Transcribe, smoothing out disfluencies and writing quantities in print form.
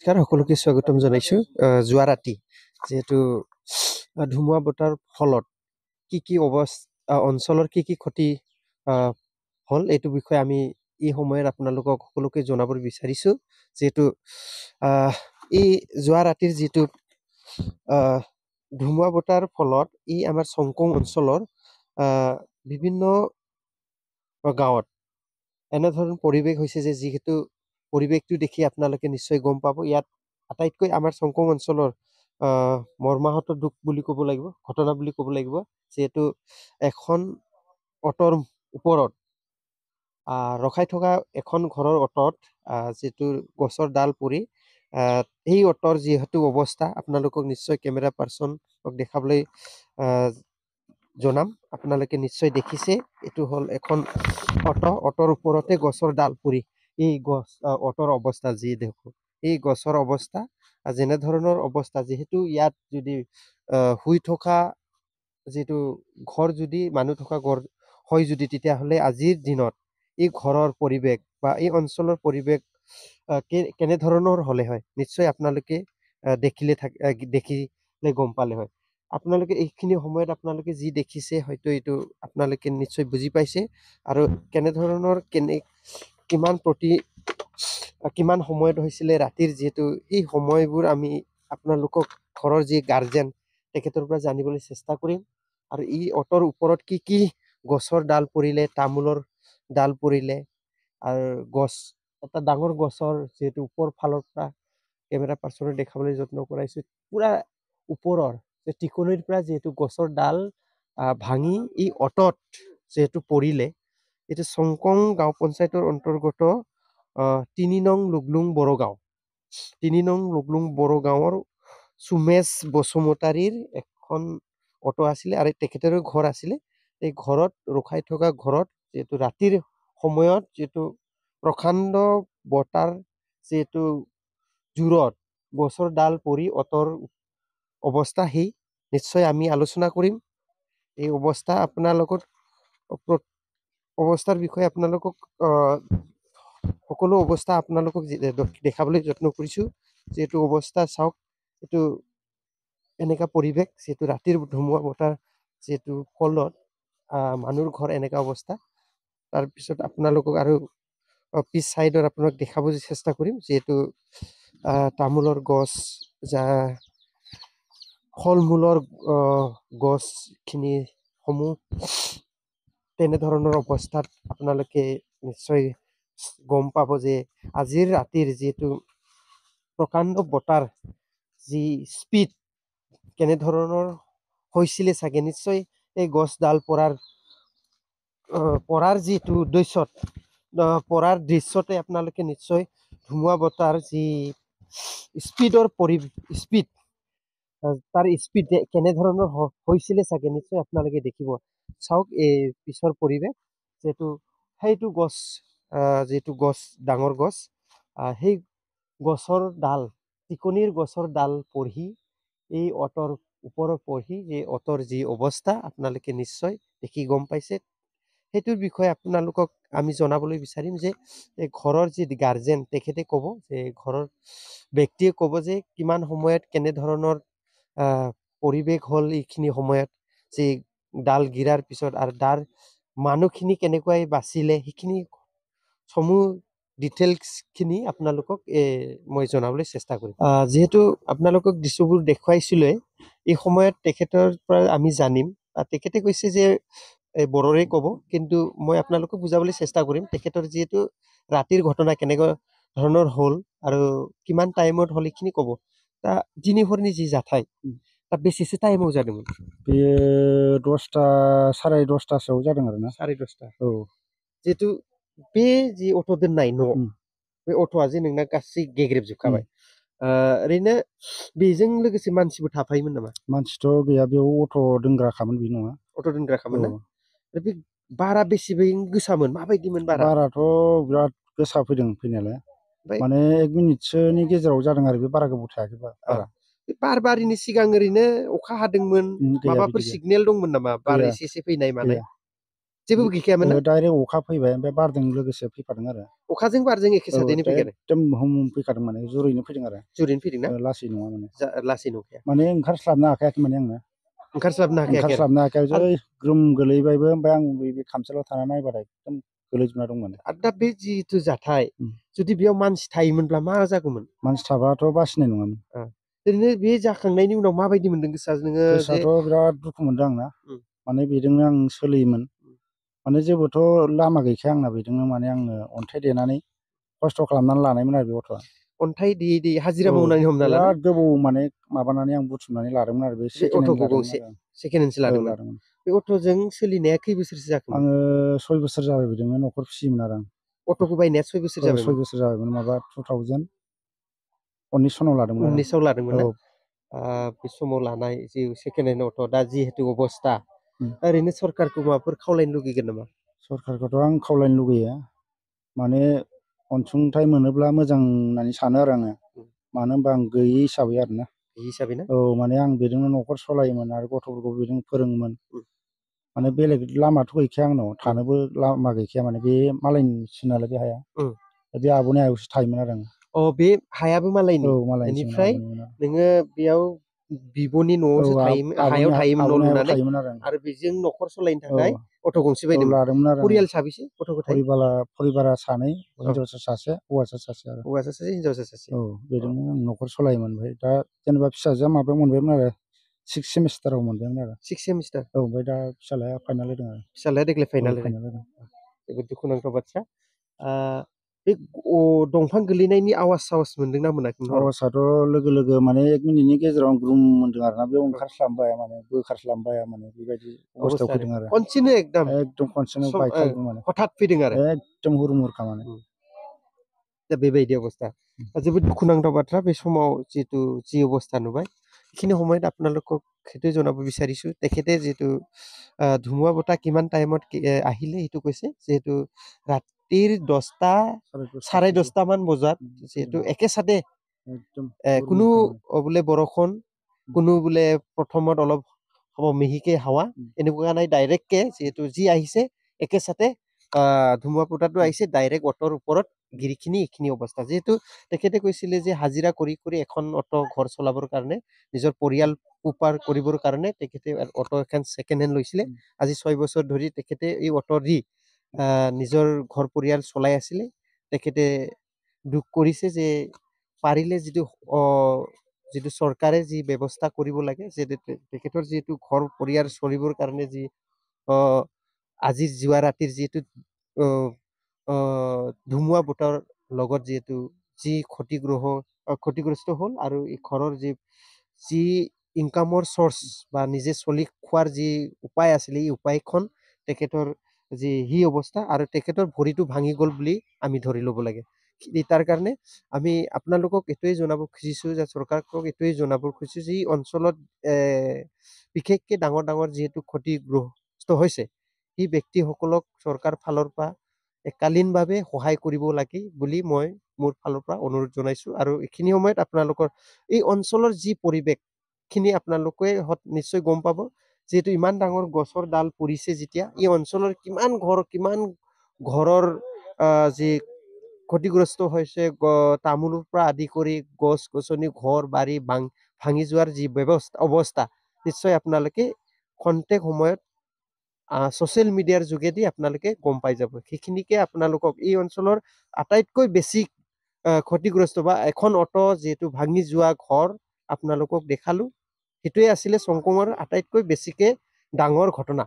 নমস্কাৰ সকলোকে স্বাগতম জনাইছো যোৱা ৰাতি যেহেতু ধুমুহা বতাহৰ ফলত কি অঞ্চলৰ কি ক্ষতি হ'ল এইটো বিষয়ে আমি এই সময়ত আপোনালোকক সকলোকে জনাব বিচাৰিছো যেহেতু এই যোৱা ৰাতিৰ যিটো ধুমুহা বতাহৰ ফলত ই আমাৰ চংকং অঞ্চলৰ বিভিন্ন গাঁৱত এনেধৰণৰ পৰিৱেশ হৈছে যে যিহেতু পৰিৱেশটো দেখি আপোনালোকে নিশ্চয় গম পাব ইয়াত আটাইতকৈ আমাৰ চংকং অঞ্চলৰ মৰ্মাহত দুখ বুলি ক'ব লাগিব ঘটনা বুলি ক'ব লাগিব যিহেতু এখন অটৰ ওপৰত ৰখাই থকা এখন ঘৰৰ অটত যিটো গছৰ ডাল পৰি সেই অটৰ যিহেতু অৱস্থা আপোনালোকক নিশ্চয় কেমেৰা পাৰ্চনক দেখাবলৈ জনাম আপোনালোকে নিশ্চয় দেখিছে এইটো হ'ল এখন অটৰ ওপৰতে গছৰ ডাল পৰি এই অটৰ অৱস্থা যি দেখো এই গছৰ অৱস্থা যেনে ধৰণৰ অৱস্থা যিহেতু ইয়াত যদি শুই থকা যিটো ঘৰ যদি মানুহ থকা ঘৰ হয় যদি তেতিয়াহ'লে আজিৰ দিনত এই ঘৰৰ পৰিৱেশ বা এই অঞ্চলৰ পৰিৱেশ কেনেধৰণৰ হ'লে হয় নিশ্চয় আপোনালোকে দেখিলে গম পালে হয় আপোনালোকে এইখিনি সময়ত আপোনালোকে যি দেখিছে হয়তো এইটো আপোনালোকে নিশ্চয় বুজি পাইছে আৰু কেনেধৰণৰ কিমান সময়ত হৈছিলে ৰাতিৰ যিহেতু এই সময়বোৰ আমি আপোনালোকক ঘৰৰ যি গাৰ্জেন তেখেতৰ পৰা জানিবলৈ চেষ্টা কৰিম আৰু এই অটৰ ওপৰত কি গছৰ ডাল পৰিলে তামোলৰ ডাল পৰিলে আৰু এটা ডাঙৰ গছৰ যিহেতু ওপৰ ফালৰ পৰা কেমেৰা পাৰ্চনে দেখাবলৈ যত্ন কৰাইছো পুৰা ওপৰৰ টিকনিৰ পৰা যিহেতু গছৰ ডাল ভাঙি এই অটত যিহেতু পৰিলে এইটো চংকং গাঁও পঞ্চায়তৰ অন্তৰ্গত ৩ নং লুগলুং বড়ো গাঁৱৰ সুমেশ বসুমতাৰীৰ এখন অটো আছিলে আৰু তেখেতৰো ঘৰ আছিলে এই ঘৰত ৰখাই থকা ঘৰত যিহেতু ৰাতিৰ সময়ত যিহেতু প্ৰকাণ্ড বতাৰ যিহেতু জোৰত গছৰ ডাল পৰি অটৰ অৱস্থা সেই নিশ্চয় আমি আলোচনা কৰিম এই অৱস্থাৰ বিষয়ে আপোনালোকক সকলো অৱস্থা আপোনালোকক দেখাবলৈ যত্ন কৰিছো যিহেতু অৱস্থা চাওক এইটো এনেকা পৰিৱেশ যিহেতু ৰাতিৰ ধুমুহা বতাহ যিহেতু ফলত মানুহৰ ঘৰ এনেকা অৱস্থা তাৰপিছত আপোনালোকক আৰু পিছ চাইডত আপোনাক দেখাব চেষ্টা কৰিম যিহেতু তামোলৰ গছ ফল মূলৰ গছখিনি সমূহ তেনেধৰণৰ অৱস্থাত আপোনালোকে নিশ্চয় গম পাব যে আজিৰ ৰাতিৰ যিহেতু প্ৰকাণ্ড বতাৰ যি স্পীড কেনেধৰণৰ হৈছিলে চাগে নিশ্চয় এই গছডাল পৰাৰ যিটো পৰাৰ দৃশ্যতে আপোনালোকে নিশ্চয় ধুমুহা বতাৰ যি স্পীড তাৰ স্পীড কেনেধৰণৰ হৈছিলে চাগে নিশ্চয় আপোনালোকে দেখিব চাওক এই পিছৰ পৰিৱেশ যিহেতু গছ ডাঙৰ গছ সেই গছৰ ডাল টিকনিৰ গছৰ ডাল পঢ়ি এই অটৰ ওপৰত পঢ়ি এই অটৰ যি অৱস্থা আপোনালোকে নিশ্চয় দেখি গম পাইছে সেইটোৰ বিষয়ে আপোনালোকক আমি জনাবলৈ বিচাৰিম যে এই ঘৰৰ যি গাৰ্জেন তেখেতে ক'ব যে ঘৰৰ ব্যক্তিয়ে ক'ব যে কিমান সময়ত কেনেধৰণৰ পৰিৱেশ হ'ল এইখিনি সময়ত যে ডাল গিৰাৰ পিছত আৰু তাৰ মানুহখিনি কেনেকৈ বাচিলে সেইখিনি সমূহ ডিটেইলছখিনি আপোনালোকক মই জনাবলৈ চেষ্টা কৰিম যিহেতু আপোনালোকক দৃশ্যবোৰ দেখুৱাইছিলে এই সময়ত তেখেতৰ পৰা আমি জানিম তেখেতে কৈছে যে বড়োৰে ক'ব কিন্তু মই আপোনালোকক বুজাবলৈ চেষ্টা কৰিম তেখেতৰ যিহেতু ৰাতিৰ ঘটনা কেনেকুৱা ধৰণৰ হ'ল আৰু কিমান टाइमत হ'ল এইখিনি ক'ব दा दिनैहरनि जि जाथाय दा बेसेसो टाइमाव जादोंमोन बेयो 10ता साराय 10तासोआव जादों आरोना 10:30 औ जिहेतु बे जि अट' दोननाय न' बे अट'आ जे नोंना गासै गेग्रेबजोबखाबाय ओरैनो बेजों लोगोसे मानसिबो थाफायोमोन नामा मानसिथ' गैया बेयाव अट' दोनग्राखामोन बे नङा अट' दोनग्राखामोन ना बे बारा बेसेबां गोसामोन माबायदिमोन बाराथ' बिराद गोसा फैदों फैनायालाय माने 1 मिनिटसोनि गेजेराव जादों आरो बे बारा गोबाव थायाखै बारा बार बारिनि सिगां ओरैनो अखा हादोंमोन माबाफोर सिगनेल दंमोन नामा बार एसे फैनाय मानाय जेबो गैखायामोन ना डाइरेक्ट अखा फैबाय ओमफ्राय बारजों लोगोसे फैफादों आरो अखाजों बारजों एखे साथैनो फैखादों एकदम हम फैखादों माने जुरैनो फैदों आरो जुरैनो फैदों ना लासै नङा माने लासै नंखाया माने ओंखारस्लाबनो हाखायाखै माने आङो ओंखारस्लाबनो हाखायाखै आरो ओंखारस्लाबनो हाखायाखै जै ग्रोम गोलैबायबो ओमफ्राय आं बे खामसालियाव थाना नायबाथाय एकदम गोलैजोबना दं माने दा बे जिहेतु जाथाय जुदि बेयाव मानसि थायोमोनब्ला मा जागौमोन मानसि थाबाथ' बासिनाय नङामोन ओरैनो बे जाखांनायनि उनाव माबायदि मोनदों गोसोआ नोङो जे गोसोआथ' बिराद दुखु मोनदों आंना माने बेजोंनो आं सोलियोमोन माने जेबोथ' लामा गैखाया आंना बेजोंनो माने आङो अन्थाइ देनानै खस्थ' खालामनानै लानायमोन आरो बे गथ'आ अन्थाइ देयै देयै हाजिरा मावनानै हमना लाना बिराद गोबाव माने माबानानै आं बुथुमनानै लादोंमोन आरो बे सेकेन्ड हेन्ड अट'खौ लादोंमोन गंसे आरो सेकेन्ड हेन्डसो लादोंमोन बे अट'जों सोलिनाया खै बोसोरसो जाखोमोन आङो 6 बोसोर जाबाय बिदिनो न'खर फिसियोमोन आरो आं अट'खौ बायनाया 6 बोसोर औ जाबायमोन 6 बोसोर जाबायमोन माबा 2019 सनाव लादोंमोन आरो 19 लादोंमोन ना बे समाव लानाय जि सेकेन्ड हेन्ड अट' दा जिहेतु अबस्था ओरैनो सरकारखौ माबाफोर खावलायनो लुगैगोन नामा सरकारखौथ' आं खावलायनो लुगैयो माने अनसुंथाइ मोनोब्ला मोजां होननानै सानो आरो आङो मानो होनबा आं गैयि हिसाबै आरोना हिसाबै ना औ माने आं बेजोंनो न'खर सलायोमोन आरो गथ'फोरखौ बेजों फोरोङोमोन माने बेलेग लामाथ' गैखाया आंनाव थानोबो लामा गैखाया माने बे मालायनिसो नालाय बे हाया बे आब'नि हायावसो थायोमोन आरो आं बे हायाबो मालायनि औ मालायनिसोमोन बेनिफ्राय आब'निमोन नोङो बेयाव बिब'नि न'आवसो थायोमोन हायाव थायोमोन न' आब'नि हायाव लुनानै थायोमोन आरो बेजों न'खर सलायनो औ थाखाय अट' गंसे बायदोंमोन लादोंमोन आरो आङो परियाल साबेसे गथ' गथाय परिबारा 2 हिनजावसा 1 हौवासा 1 आरो हौवासा सासे हिनजावसा सासे औ बेजोंनो आं न'खर सलायोमोन ओमफ्राय दा जेनेबा फिसाजोआ माबायाव मोनबायमोन आरो 6 सेमिस्टाराव मोनबायमोन आरो 6 सेमिस्टार औ ओमफ्राय दा फिसालाया फाइनाल होदों आरो फिसालाया देग्लाय फाइनाल होदों जोबोद दुखुनांथाव बाथ्रा बे दंफां गोलैनायनि आवाज मोनदोंना मोनाखैमोन हराव आवाजआथ' लोगो लोगो माने 1 मिनिटनि गेजेराव ग्रुम होनदों आरोना बेयाव ओंखारस्लाबनो हाया माने बोखारस्लाबनो हाया माने बेबायदि अबस्थायाव फैदों आरो खनसेनो एकदम खनसेनो बायखादों माने हठात फैदों आरो एकदम हुरमुरखा माने दा बेबायदि अबस्था जोबोद दुखुनांथाव बाथ्रा बे समाव जिहेतु যি অৱস্থা নুবাই এইখিনি সময়ত আপোনালোকক সেইটোৱে জনাব বিচাৰিছোঁ তেখেতে যিহেতু ধুমুহা বতাহ কিমান টাইমত আহিলে সেইটো কৈছে যিহেতু ৰাতিৰ 10টা 10:30 মান বজাত যিহেতু একেচাতে কোনো বোলে বৰষুণ কোনো বোলে প্ৰথমত অলপ হ'ব মিহিকে হাৱা এনেকুৱা নাই ডাইৰেক্টকে যিহেতু যি আহিছে একেচাতে ধুমুহা বতাহটো আহিছে ডাইৰেক্ট অটৰ ওপৰত গিৰিখিনি এইখিনি অৱস্থা যিহেতু তেখেতে কৈছিলে যে হাজিৰা কৰি কৰি এখন অটো ঘৰ চলাবৰ কাৰণে নিজৰ পৰিয়াল পোহপাল কৰিবৰ কাৰণে তেখেতে অটো এখন ছেকেণ্ড হেণ্ড লৈছিলে আজি 6 বছৰ ধৰি তেখেতে এই অটো দি নিজৰ ঘৰ পৰিয়াল চলাই আছিলে তেখেতে দুখ কৰিছে যে পাৰিলে যিটো চৰকাৰে যি ব্যৱস্থা কৰিব লাগে যে তেখেতৰ যিহেতু ঘৰ পৰিয়াল চলিবৰ কাৰণে যি আজি যোৱা ৰাতিৰ যিহেতু ধুমুহা বতাহৰ লগত যিহেতু যি ক্ষতিগ্ৰস্ত হ'ল আৰু এই ঘৰৰ যি ইনকামৰ চ'ৰ্চ বা নিজে চলি খোৱাৰ যি উপায় আছিলে এই উপায়খন তেখেতৰ যি অৱস্থা আৰু তেখেতৰ ভৰিটো ভাঙি গ'ল বুলি আমি ধৰি ল'ব লাগে তাৰ কাৰণে আমি আপোনালোকক এইটোৱে জনাব খুজিছোঁ যে চৰকাৰক এইটোৱে জনাব খুজিছোঁ যে এই অঞ্চলত বিশেষকৈ ডাঙৰ ডাঙৰ যিহেতু ক্ষতিগ্ৰস্ত হৈছে এই ব্যক্তিসকলক চৰকাৰ ফালৰ পৰা কালীনভাৱে সহায় কৰিব লাগে বুলি মই মোৰ ফালৰ পৰা অনুৰোধ জনাইছোঁ আৰু এইখিনি সময়ত আপোনালোকৰ এই অঞ্চলৰ যি পৰিৱেশখিনি আপোনালোকে নিশ্চয় গম পাব যিহেতু ইমান ডাঙৰ গছৰ ডাল পৰিছে যেতিয়া এই অঞ্চলৰ কিমান ঘৰৰ যি ক্ষতিগ্ৰস্ত হৈছে তামোলৰ পৰা আদি কৰি গছ গছনি ঘৰ বাৰী ভাঙি যোৱাৰ যি অৱস্থা নিশ্চয় আপোনালোকে খন্তেক সময়ত ছ'চিয়েল মিডিয়াৰ যোগেদি আপোনালোকে গম পাই যাব সেইখিনিকে আপোনালোকক এই অঞ্চলৰ আটাইতকৈ বেছি ক্ষতিগ্ৰস্ত বা এখন অটো যিহেতু ভাঙি যোৱা ঘৰ আপোনালোকক দেখালোঁ সেইটোৱে আছিলে চংকোঙৰ আটাইতকৈ বেছিকে ডাঙৰ ঘটনা